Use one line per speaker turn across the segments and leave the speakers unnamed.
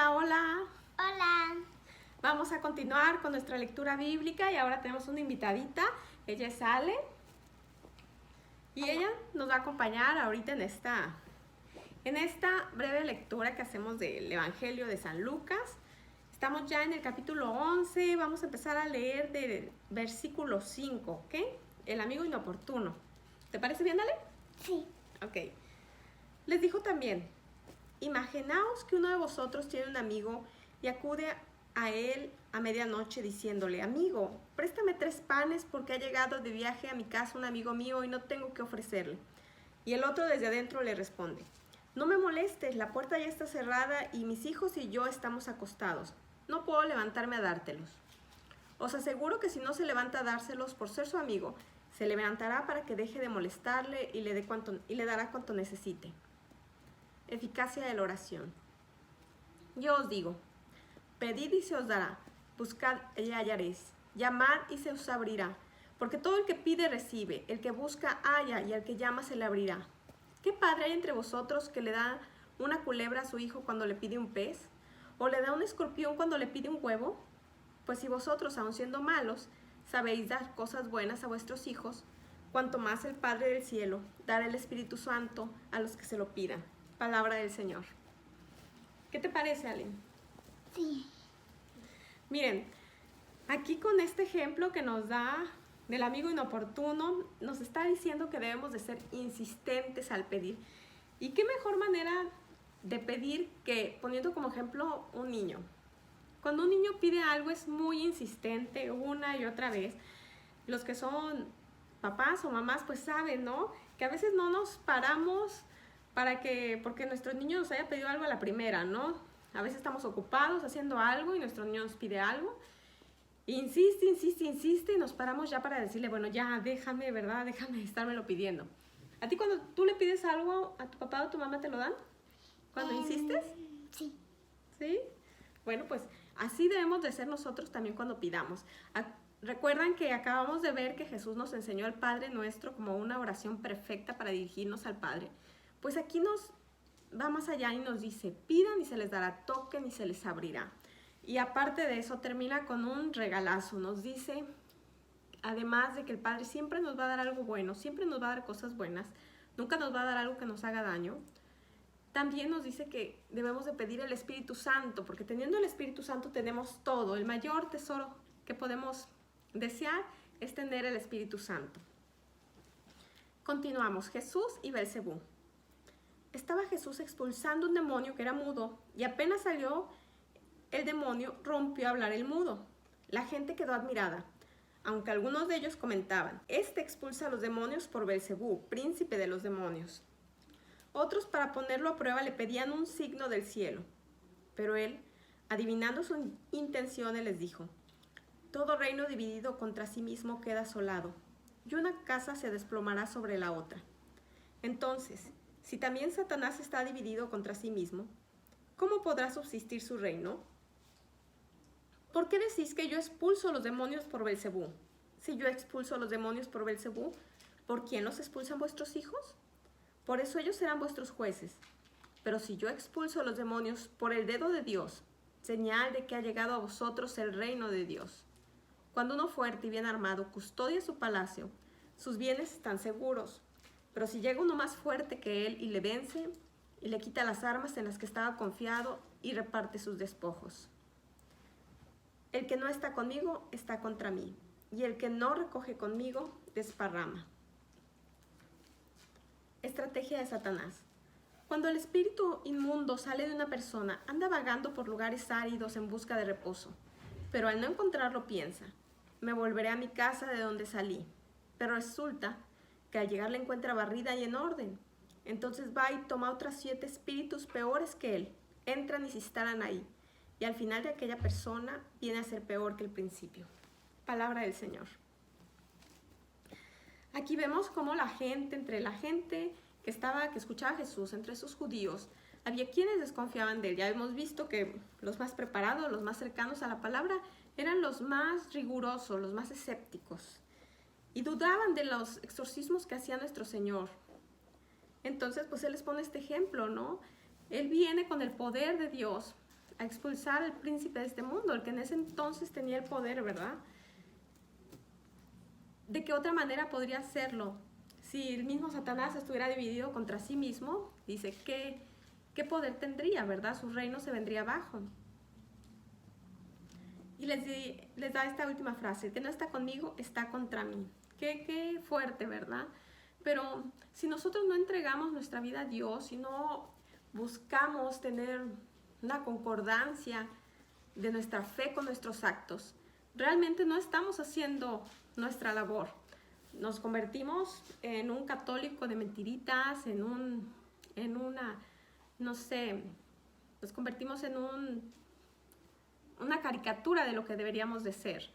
Hola, hola.
Hola.
Vamos a continuar con nuestra lectura bíblica y ahora tenemos una invitadita. Ella es Ale y ella nos va a acompañar ahorita en esta breve lectura que hacemos del Evangelio de San Lucas. Estamos ya en el capítulo 11, vamos a empezar a leer del versículo 5, ¿ok? El amigo inoportuno. ¿Te parece bien, Ale?
Sí.
Ok. Les dijo también: imaginaos que uno de vosotros tiene un amigo y acude a él a medianoche diciéndole: amigo, préstame 3 panes porque ha llegado de viaje a mi casa un amigo mío y no tengo que ofrecerle. Y el otro desde adentro le responde: no me molestes, la puerta ya está cerrada y mis hijos y yo estamos acostados. No puedo levantarme a dártelos. Os aseguro que si no se levanta a dárselos por ser su amigo, se levantará para que deje de molestarle y le dará cuanto necesite. Eficacia de la oración. Yo os digo: pedid y se os dará, buscad y hallaréis, llamad y se os abrirá, porque todo el que pide recibe, el que busca halla y al que llama se le abrirá. ¿Qué padre hay entre vosotros que le da una culebra a su hijo cuando le pide un pez? ¿O le da un escorpión cuando le pide un huevo? Pues si vosotros, aun siendo malos, sabéis dar cosas buenas a vuestros hijos, cuanto más el Padre del cielo dará el Espíritu Santo a los que se lo pidan. Palabra del Señor. ¿Qué te parece, Aline?
Sí.
Miren, aquí con este ejemplo que nos da del amigo inoportuno, nos está diciendo que debemos de ser insistentes al pedir. ¿Y qué mejor manera de pedir que poniendo como ejemplo un niño? Cuando un niño pide algo es muy insistente una y otra vez. Los que son papás o mamás pues saben, ¿no? Que a veces no nos paramos porque nuestro niño nos haya pedido algo a la primera, ¿no? A veces estamos ocupados haciendo algo y nuestro niño nos pide algo. Insiste, insiste, insiste y nos paramos ya para decirle: bueno, ya déjame, ¿verdad? Déjame estármelo pidiendo. ¿A ti cuando tú le pides algo a tu papá o a tu mamá te lo dan? ¿Cuando insistes?
Sí.
¿Sí? Bueno, pues así debemos de ser nosotros también cuando pidamos. Recuerdan que acabamos de ver que Jesús nos enseñó al Padre Nuestro como una oración perfecta para dirigirnos al Padre. Pues aquí nos va más allá y nos dice: pidan y se les dará, toquen y se les abrirá. Y aparte de eso termina con un regalazo. Nos dice, además de que el Padre siempre nos va a dar algo bueno, siempre nos va a dar cosas buenas, nunca nos va a dar algo que nos haga daño. También nos dice que debemos de pedir el Espíritu Santo, porque teniendo el Espíritu Santo tenemos todo. El mayor tesoro que podemos desear es tener el Espíritu Santo. Continuamos. Jesús y Belcebú. Estaba Jesús expulsando un demonio que era mudo, y apenas salió el demonio, rompió a hablar el mudo. La gente quedó admirada, aunque algunos de ellos comentaban: este expulsa a los demonios por Belcebú, príncipe de los demonios. Otros, para ponerlo a prueba, le pedían un signo del cielo. Pero él, adivinando sus intenciones, les dijo: todo reino dividido contra sí mismo queda asolado, y una casa se desplomará sobre la otra. Entonces, si también Satanás está dividido contra sí mismo, ¿cómo podrá subsistir su reino? ¿Por qué decís que yo expulso los demonios por Belcebú? Si yo expulso los demonios por Belcebú, ¿por quién los expulsan vuestros hijos? Por eso ellos serán vuestros jueces. Pero si yo expulso los demonios por el dedo de Dios, señal de que ha llegado a vosotros el reino de Dios. Cuando uno fuerte y bien armado custodia su palacio, sus bienes están seguros. Pero si llega uno más fuerte que él y le vence, y le quita las armas en las que estaba confiado y reparte sus despojos. El que no está conmigo está contra mí, y el que no recoge conmigo desparrama. Estrategia de Satanás. Cuando el espíritu inmundo sale de una persona, anda vagando por lugares áridos en busca de reposo. Pero al no encontrarlo piensa: me volveré a mi casa de donde salí. Pero resulta que al llegar la encuentra barrida y en orden. Entonces va y toma otras 7 espíritus peores que él. Entran y se instalan ahí. Y al final de aquella persona viene a ser peor que el principio. Palabra del Señor. Aquí vemos cómo entre la gente que escuchaba a Jesús, entre esos judíos, había quienes desconfiaban de él. Ya hemos visto que los más preparados, los más cercanos a la palabra, eran los más rigurosos, los más escépticos. Y dudaban de los exorcismos que hacía nuestro Señor. Entonces, pues Él les pone este ejemplo, ¿no? Él viene con el poder de Dios a expulsar al príncipe de este mundo, el que en ese entonces tenía el poder, ¿verdad? ¿De qué otra manera podría hacerlo? Si el mismo Satanás estuviera dividido contra sí mismo, dice, ¿qué poder tendría, verdad? Su reino se vendría abajo. Y les da esta última frase: el que no está conmigo está contra mí. Qué fuerte, ¿verdad? Pero si nosotros no entregamos nuestra vida a Dios, si no buscamos tener una concordancia de nuestra fe con nuestros actos, realmente no estamos haciendo nuestra labor. Nos convertimos en un católico de mentiritas, no sé, nos convertimos en una caricatura de lo que deberíamos de ser.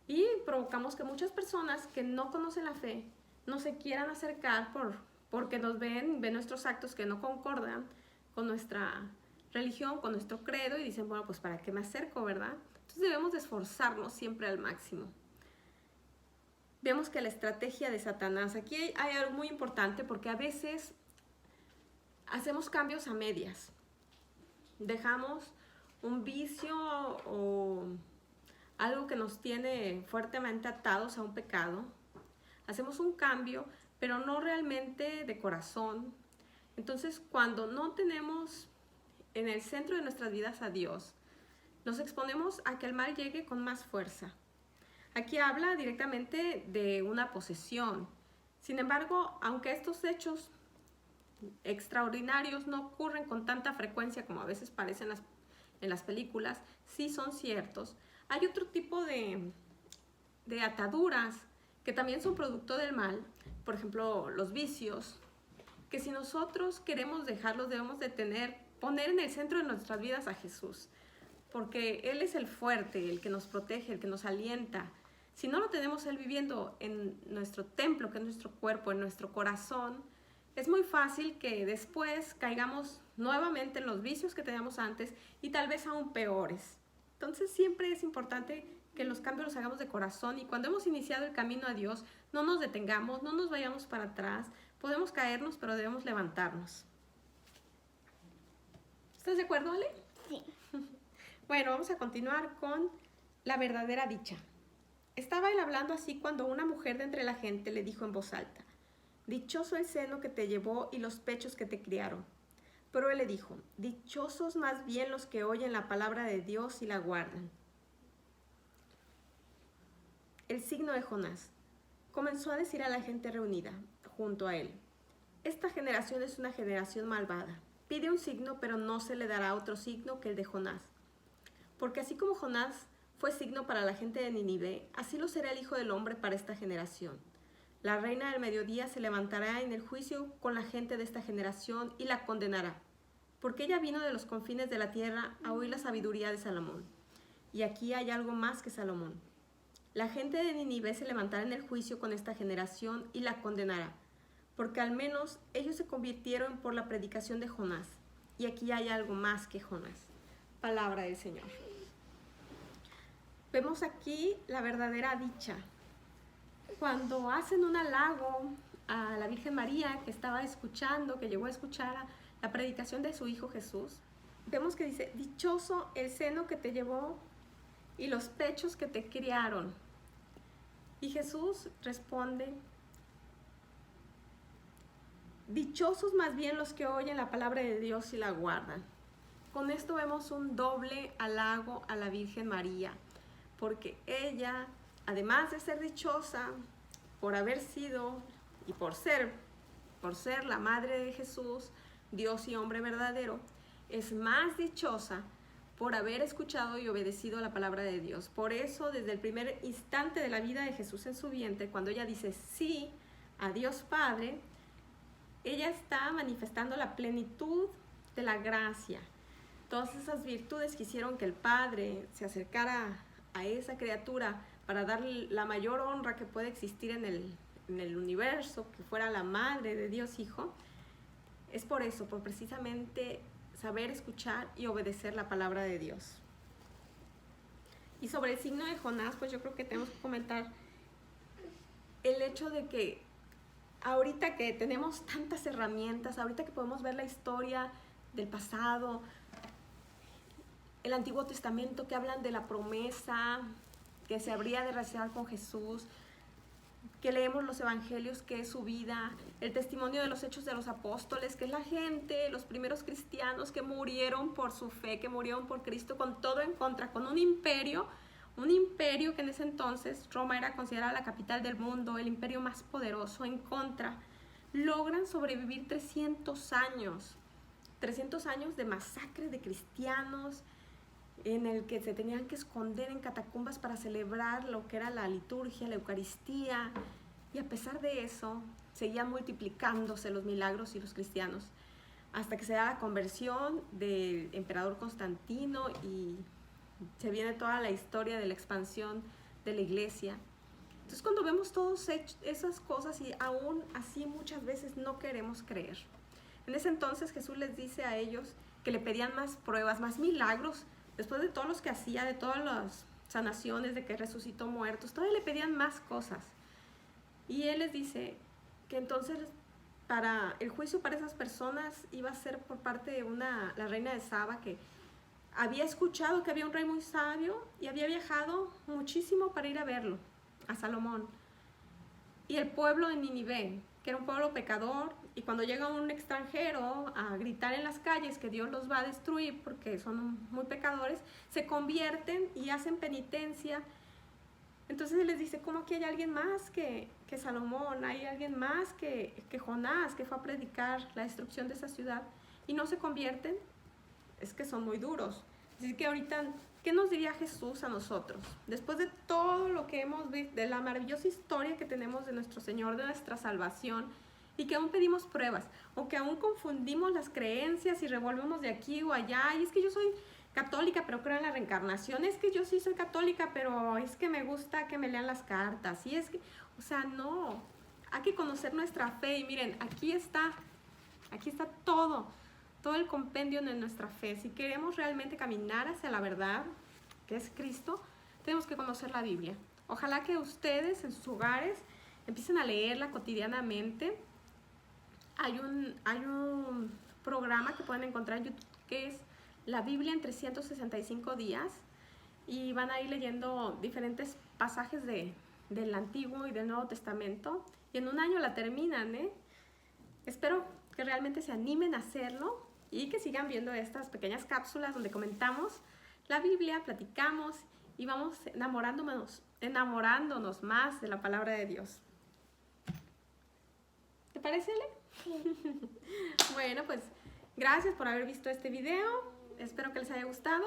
Y provocamos que muchas personas que no conocen la fe no se quieran acercar porque nos ven nuestros actos que no concordan con nuestra religión, con nuestro credo, y dicen, bueno, pues ¿para qué me acerco, verdad? Entonces debemos de esforzarnos siempre al máximo. Vemos que la estrategia de Satanás, aquí hay algo muy importante, porque a veces hacemos cambios a medias. Dejamos un vicio o algo que nos tiene fuertemente atados a un pecado. Hacemos un cambio, pero no realmente de corazón. Entonces, cuando no tenemos en el centro de nuestras vidas a Dios, nos exponemos a que el mal llegue con más fuerza. Aquí habla directamente de una posesión. Sin embargo, aunque estos hechos extraordinarios no ocurren con tanta frecuencia como a veces parecen en las películas, sí son ciertos. Hay otro tipo de ataduras que también son producto del mal, por ejemplo, los vicios, que si nosotros queremos dejarlos, debemos de poner en el centro de nuestras vidas a Jesús, porque Él es el fuerte, el que nos protege, el que nos alienta. Si no lo tenemos Él viviendo en nuestro templo, que es nuestro cuerpo, en nuestro corazón, es muy fácil que después caigamos nuevamente en los vicios que teníamos antes y tal vez aún peores. Entonces siempre es importante que los cambios los hagamos de corazón, y cuando hemos iniciado el camino a Dios, no nos detengamos, no nos vayamos para atrás. Podemos caernos, pero debemos levantarnos. ¿Estás de acuerdo, Ale?
Sí.
Bueno, vamos a continuar con la verdadera dicha. Estaba él hablando así cuando una mujer de entre la gente le dijo en voz alta: dichoso el seno que te llevó y los pechos que te criaron. Pero él le dijo: dichosos más bien los que oyen la palabra de Dios y la guardan. El signo de Jonás. Comenzó a decir a la gente reunida junto a él: esta generación es una generación malvada. Pide un signo, pero no se le dará otro signo que el de Jonás. Porque así como Jonás fue signo para la gente de Nínive, así lo será el Hijo del Hombre para esta generación. La reina del mediodía se levantará en el juicio con la gente de esta generación y la condenará, porque ella vino de los confines de la tierra a oír la sabiduría de Salomón. Y aquí hay algo más que Salomón. La gente de Nínive se levantará en el juicio con esta generación y la condenará, porque al menos ellos se convirtieron por la predicación de Jonás. Y aquí hay algo más que Jonás. Palabra del Señor. Vemos aquí la verdadera dicha. Cuando hacen un halago a la Virgen María, que estaba escuchando, que llegó a escuchar la predicación de su Hijo Jesús, vemos que dice: dichoso el seno que te llevó y los pechos que te criaron. Y Jesús responde: dichosos más bien los que oyen la palabra de Dios y la guardan. Con esto vemos un doble halago a la Virgen María, porque ella, además de ser dichosa por haber sido y por ser la madre de Jesús, Dios y hombre verdadero, es más dichosa por haber escuchado y obedecido la palabra de Dios. Por eso, desde el primer instante de la vida de Jesús en su vientre, cuando ella dice sí a Dios Padre, ella está manifestando la plenitud de la gracia. Todas esas virtudes que hicieron que el Padre se acercara a esa criatura para darle la mayor honra que puede existir en el universo, que fuera la madre de Dios Hijo, es por eso, por precisamente saber escuchar y obedecer la palabra de Dios. Y sobre el signo de Jonás, pues yo creo que tenemos que comentar el hecho de que ahorita que tenemos tantas herramientas, ahorita que podemos ver la historia del pasado, el Antiguo Testamento que hablan de la promesa que se habría de realizar con Jesús, que leemos los evangelios, que es su vida, el testimonio de los hechos de los apóstoles, que es la gente, los primeros cristianos que murieron por su fe, que murieron por Cristo con todo en contra, con un imperio que en ese entonces Roma era considerada la capital del mundo, el imperio más poderoso, en contra. Logran sobrevivir 300 años de masacre de cristianos, en el que se tenían que esconder en catacumbas para celebrar lo que era la liturgia, la Eucaristía, y a pesar de eso seguían multiplicándose los milagros y los cristianos, hasta que se da la conversión del emperador Constantino y se viene toda la historia de la expansión de la iglesia. Entonces cuando vemos todas esas cosas y aún así muchas veces no queremos creer. En ese entonces Jesús les dice a ellos que le pedían más pruebas, más milagros, después de todos los que hacía, de todas las sanaciones, de que resucitó muertos, todavía le pedían más cosas. Y él les dice que entonces para el juicio para esas personas iba a ser por parte de la reina de Saba, que había escuchado que había un rey muy sabio y había viajado muchísimo para ir a verlo, a Salomón. Y el pueblo de Nínive, que era un pueblo pecador, y cuando llega un extranjero a gritar en las calles que Dios los va a destruir porque son muy pecadores, se convierten y hacen penitencia. Entonces él les dice, ¿cómo aquí hay alguien más que Salomón? Hay alguien más que Jonás, que fue a predicar la destrucción de esa ciudad, y no se convierten. Es que son muy duros. Así que ahorita, ¿qué nos diría Jesús a nosotros? Después de todo lo que hemos visto, de la maravillosa historia que tenemos de nuestro Señor, de nuestra salvación, y que aún pedimos pruebas, o que aún confundimos las creencias y revolvemos de aquí o allá, y es que yo soy católica pero creo en la reencarnación, es que yo sí soy católica pero es que me gusta que me lean las cartas, y es que, o sea, no, hay que conocer nuestra fe, y miren, aquí está todo el compendio de nuestra fe. Si queremos realmente caminar hacia la verdad, que es Cristo, tenemos que conocer la Biblia. Ojalá que ustedes en sus hogares empiecen a leerla cotidianamente. Hay un programa que pueden encontrar en YouTube que es La Biblia en 365 días, y van a ir leyendo diferentes pasajes del Antiguo y del Nuevo Testamento, y en un año la terminan, ¿eh? Espero que realmente se animen a hacerlo y que sigan viendo estas pequeñas cápsulas donde comentamos la Biblia, platicamos y vamos enamorándonos más de la palabra de Dios. ¿Te parece, Ale?
Sí.
Bueno, pues gracias por haber visto este video. Espero que les haya gustado.